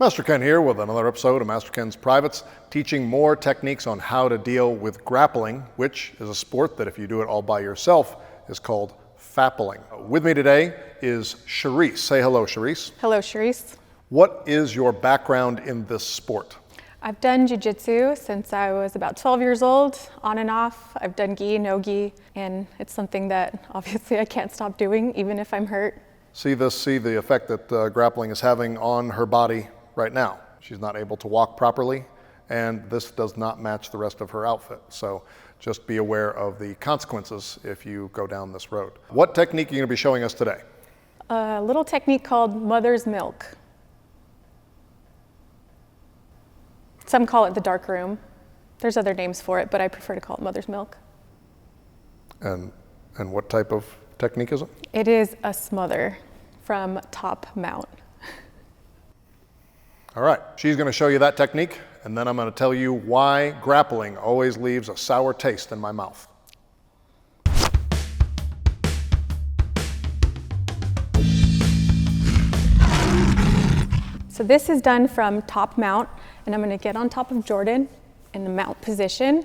Master Ken here with another episode of Master Ken's Privates, teaching more techniques on how to deal with grappling, which is a sport that if you do it all by yourself is called fappling. With me today is Charisse. Say hello, Charisse. Hello, Charisse. What is your background in this sport? I've done jiu-jitsu since I was about 12 years old, on and off. I've done gi, no gi, and it's something that obviously I can't stop doing even if I'm hurt. See the effect that grappling is having on her body right now. She's not able to walk properly, and this does not match the rest of her outfit. So just be aware of the consequences if you go down this road. What technique are you going to be showing us today? A little technique called mother's milk. Some call it the dark room. There's other names for it, but I prefer to call it mother's milk. And what type of technique is it? It is a smother from top mount. All right, she's going to show you that technique, and then I'm going to tell you why grappling always leaves a sour taste in my mouth. So this is done from top mount, and I'm going to get on top of Jordan in the mount position.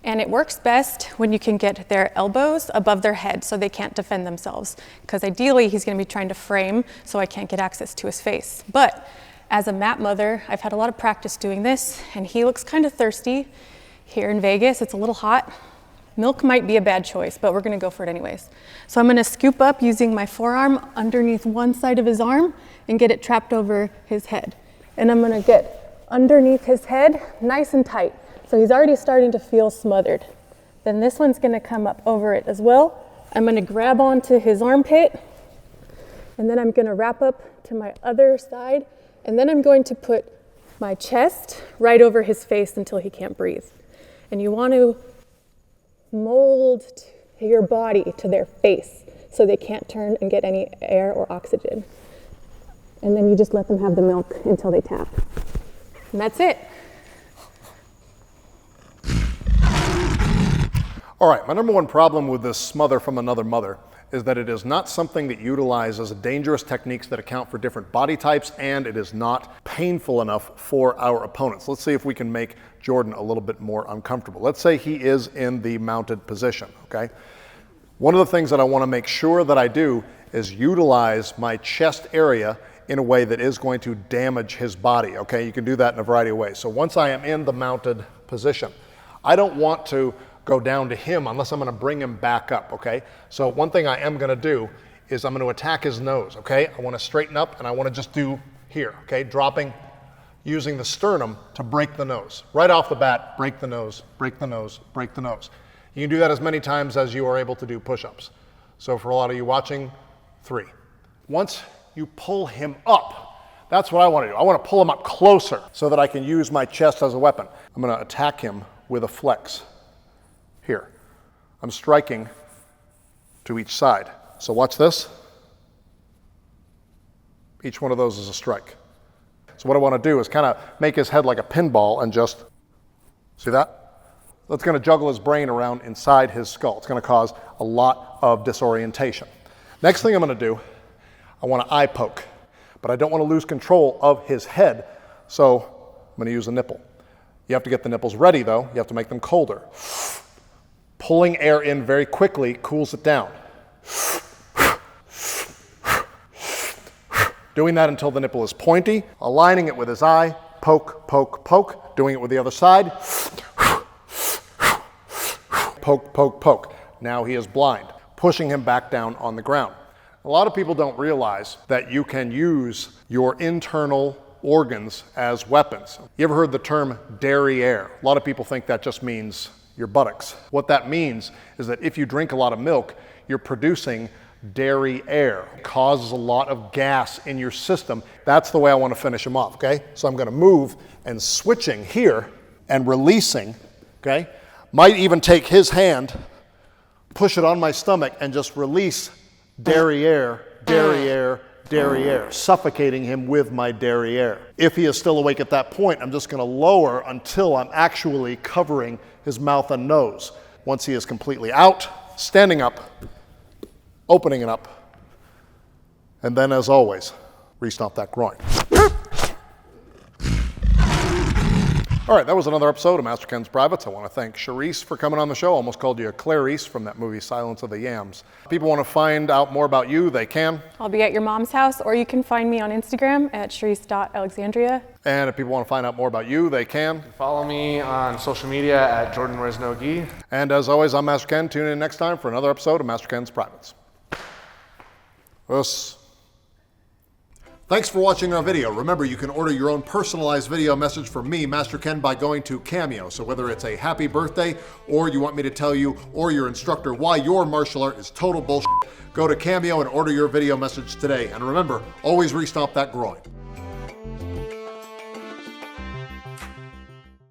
And it works best when you can get their elbows above their head so they can't defend themselves. Because ideally, he's going to be trying to frame so I can't get access to his face. But as a mat mother, I've had a lot of practice doing this, and he looks kind of thirsty. Here in Vegas, it's a little hot. Milk might be a bad choice, but we're going to go for it anyways. So I'm going to scoop up using my forearm underneath one side of his arm and get it trapped over his head. And I'm going to get underneath his head nice and tight. So he's already starting to feel smothered. Then this one's going to come up over it as well. I'm going to grab onto his armpit, and then I'm going to wrap up to my other side, and then I'm going to put my chest right over his face until he can't breathe. And you want to mold your body to their face so they can't turn and get any air or oxygen. And then you just let them have the milk until they tap. And that's it. All right, my number one problem with this smother from another mother is that it is not something that utilizes dangerous techniques that account for different body types, and it is not painful enough for our opponents. Let's see if we can make Jordan a little bit more uncomfortable. Let's say he is in the mounted position, okay? One of the things that I want to make sure that I do is utilize my chest area in a way that is going to damage his body, okay? You can do that in a variety of ways. So once I am in the mounted position, I don't want to go down to him unless I'm going to bring him back up, okay? So one thing I am going to do is I'm going to attack his nose, okay? I want to straighten up, and I want to just do here, okay? Dropping, using the sternum to break the nose. Right off the bat, break the nose, break the nose, break the nose. You can do that as many times as you are able to do push-ups. So for a lot of you watching, 3. Once you pull him up, that's what I want to do. I want to pull him up closer so that I can use my chest as a weapon. I'm going to attack him with a flex. Here, I'm striking to each side. So watch this. Each one of those is a strike. So what I want to do is kind of make his head like a pinball and just, see that? That's going to juggle his brain around inside his skull. It's going to cause a lot of disorientation. Next thing I'm going to do, I want to eye poke, but I don't want to lose control of his head, so I'm going to use a nipple. You have to get the nipples ready though. You have to make them colder. Pulling air in very quickly cools it down. Doing that until the nipple is pointy, aligning it with his eye, poke, poke, poke, doing it with the other side, poke, poke, poke. Now he is blind, pushing him back down on the ground. A lot of people don't realize that you can use your internal organs as weapons. You ever heard the term derriere? A lot of people think that just means your buttocks. What that means is that if you drink a lot of milk, you're producing dairy air. It causes a lot of gas in your system. That's the way I want to finish him off, okay? So I'm going to move and switching here and releasing, okay? Might even take his hand, push it on my stomach, and just release derriere, derriere, derriere, suffocating him with my derriere. If he is still awake at that point, I'm just going to lower until I'm actually covering his mouth and nose. Once he is completely out, standing up, opening it up, and then as always, re-stomp that groin. All right, that was another episode of Master Ken's Privates. I want to thank Charisse for coming on the show. Almost called you a Clarice from that movie Silence of the Yams. If people want to find out more about you, they can. I'll be at your mom's house, or you can find me on Instagram at charisse.alexandria. And if people want to find out more about you, they can. Follow me on social media at Jordan Resnogi. And as always, I'm Master Ken. Tune in next time for another episode of Master Ken's Privates. Us. Thanks for watching our video. Remember, you can order your own personalized video message from me, Master Ken, by going to Cameo. So whether it's a happy birthday, or you want me to tell you, or your instructor, why your martial art is total bullshit, go to Cameo and order your video message today. And remember, always restomp that groin.